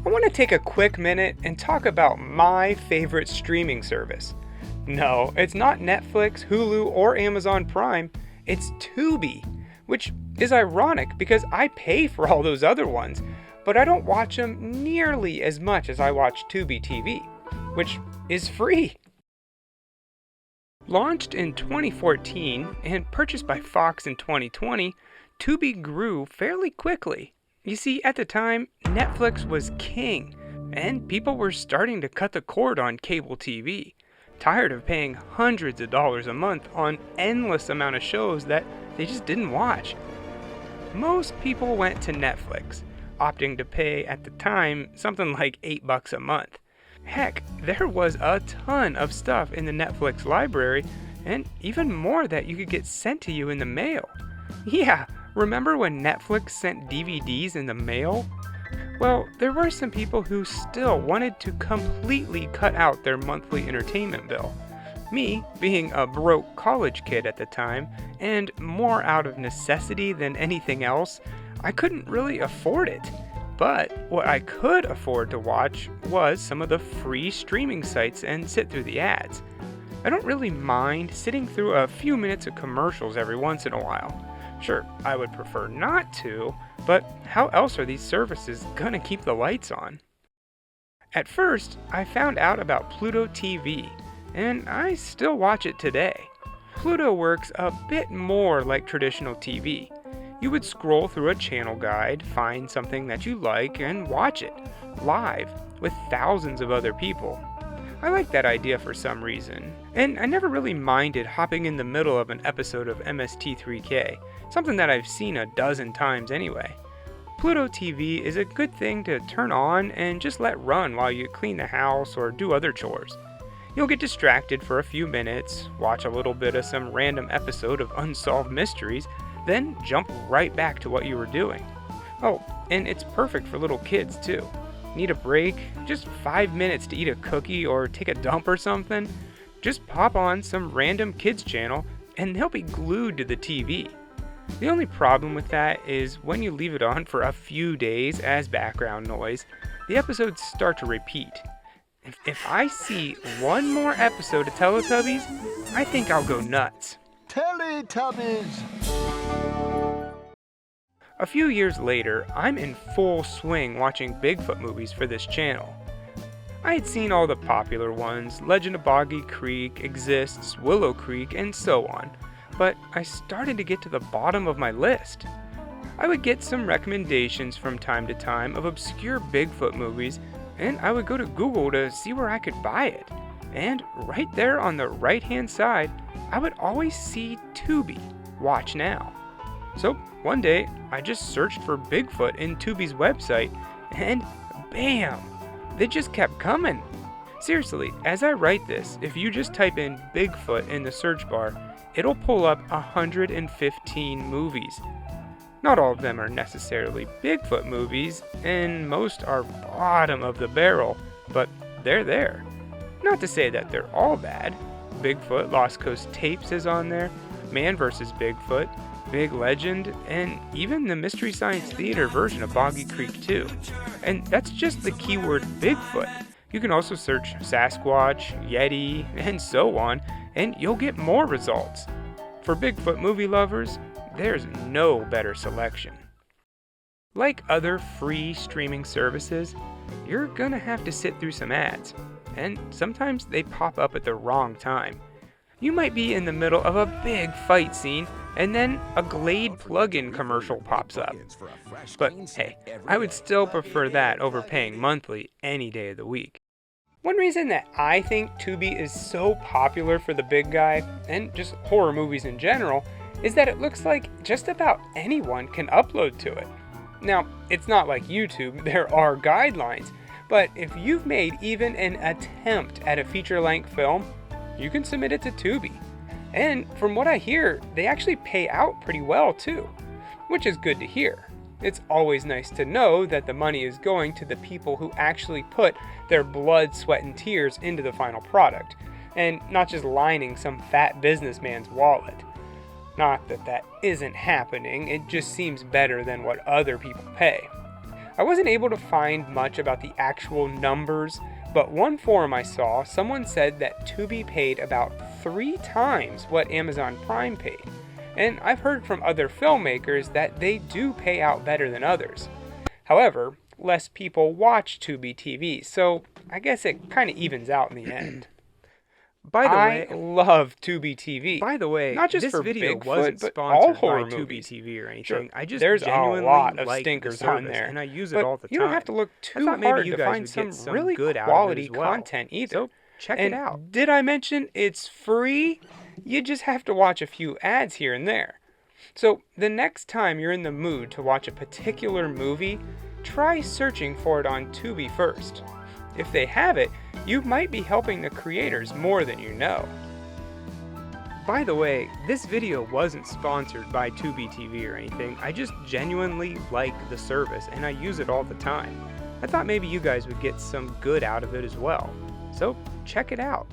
I want to take a quick minute and talk about my favorite streaming service. No, it's not Netflix, Hulu, or Amazon Prime, it's Tubi, which is ironic because I pay for all those other ones, but I don't watch them nearly as much as I watch Tubi TV, which is free. Launched in 2014 and purchased by Fox in 2020, Tubi grew fairly quickly. You see, at the time, Netflix was king, and people were starting to cut the cord on cable TV, tired of paying hundreds of dollars a month on endless amount of shows that they just didn't watch. Most people went to Netflix, opting to pay at the time something like $8 a month. Heck, there was a ton of stuff in the Netflix library, and even more that you could get sent to you in the mail. Yeah, remember when Netflix sent DVDs in the mail? Well, there were some people who still wanted to completely cut out their monthly entertainment bill. Me, being a broke college kid at the time, and more out of necessity than anything else, I couldn't really afford it. But what I could afford to watch was some of the free streaming sites and sit through the ads. I don't really mind sitting through a few minutes of commercials every once in a while. Sure, I would prefer not to, but how else are these services gonna keep the lights on? At first, I found out about Pluto TV, and I still watch it today. Pluto works a bit more like traditional TV. You would scroll through a channel guide, find something that you like, and watch it, live, with thousands of other people. I like that idea for some reason, and I never really minded hopping in the middle of an episode of MST3K, something that I've seen a dozen times anyway. Pluto TV is a good thing to turn on and just let run while you clean the house or do other chores. You'll get distracted for a few minutes, watch a little bit of some random episode of Unsolved Mysteries, then jump right back to what you were doing. Oh, and it's perfect for little kids too. Need a break? Just 5 minutes to eat a cookie or take a dump or something? Just pop on some random kids channel and they'll be glued to the TV. The only problem with that is when you leave it on for a few days as background noise, the episodes start to repeat. If I see one more episode of Teletubbies, I think I'll go nuts. Teletubbies! A few years later, I'm in full swing watching Bigfoot movies for this channel. I had seen all the popular ones, Legend of Boggy Creek, Exists, Willow Creek, and so on, but I started to get to the bottom of my list. I would get some recommendations from time to time of obscure Bigfoot movies, and I would go to Google to see where I could buy it. And right there on the right-hand side, I would always see Tubi, Watch Now. So one day, I just searched for Bigfoot in Tubi's website, and bam! They just kept coming. Seriously, as I write this, if you just type in Bigfoot in the search bar, it'll pull up 115 movies. Not all of them are necessarily Bigfoot movies, and most are bottom of the barrel, but they're there. Not to say that they're all bad. Bigfoot Lost Coast Tapes is on there, Man vs. Bigfoot, Big Legend, and even the Mystery Science Theater version of Boggy Creek 2. And that's just the keyword Bigfoot. You can also search Sasquatch, Yeti, and so on, and you'll get more results. For Bigfoot movie lovers, there's no better selection. Like other free streaming services, you're gonna have to sit through some ads, and sometimes they pop up at the wrong time. You might be in the middle of a big fight scene, and then a Glade plug-in commercial pops up. But hey, I would still prefer that over paying monthly any day of the week. One reason that I think Tubi is so popular for the big guy, and just horror movies in general, is that it looks like just about anyone can upload to it. Now, it's not like YouTube, there are guidelines, but if you've made even an attempt at a feature-length film, you can submit it to Tubi. And from what I hear, they actually pay out pretty well too, which is good to hear. It's always nice to know that the money is going to the people who actually put their blood, sweat, and tears into the final product, and not just lining some fat businessman's wallet. Not that that isn't happening, it just seems better than what other people pay. I wasn't able to find much about the actual numbers, but one forum I saw, someone said that Tubi paid about 3 times what Amazon Prime paid. And I've heard from other filmmakers that they do pay out better than others. However, less people watch Tubi TV, so I guess it kind of evens out in the end. By the way, I love Tubi TV. By the way, not just this for video Bigfoot, wasn't but sponsored all horror by Tubi movies. TV or anything. Sure. I just There's genuinely a lot of like stinkers the on service, there, and I use it but all the time. you don't have to look I too thought maybe hard you to guys find would some get some really good out of it quality as well. content either. So check and it out. Did I mention it's free? You just have to watch a few ads here and there. So the next time you're in the mood to watch a particular movie, try searching for it on Tubi first. If they have it, you might be helping the creators more than you know. By the way, this video wasn't sponsored by Tubi TV or anything. I just genuinely like the service and I use it all the time. I thought maybe you guys would get some good out of it as well. So check it out.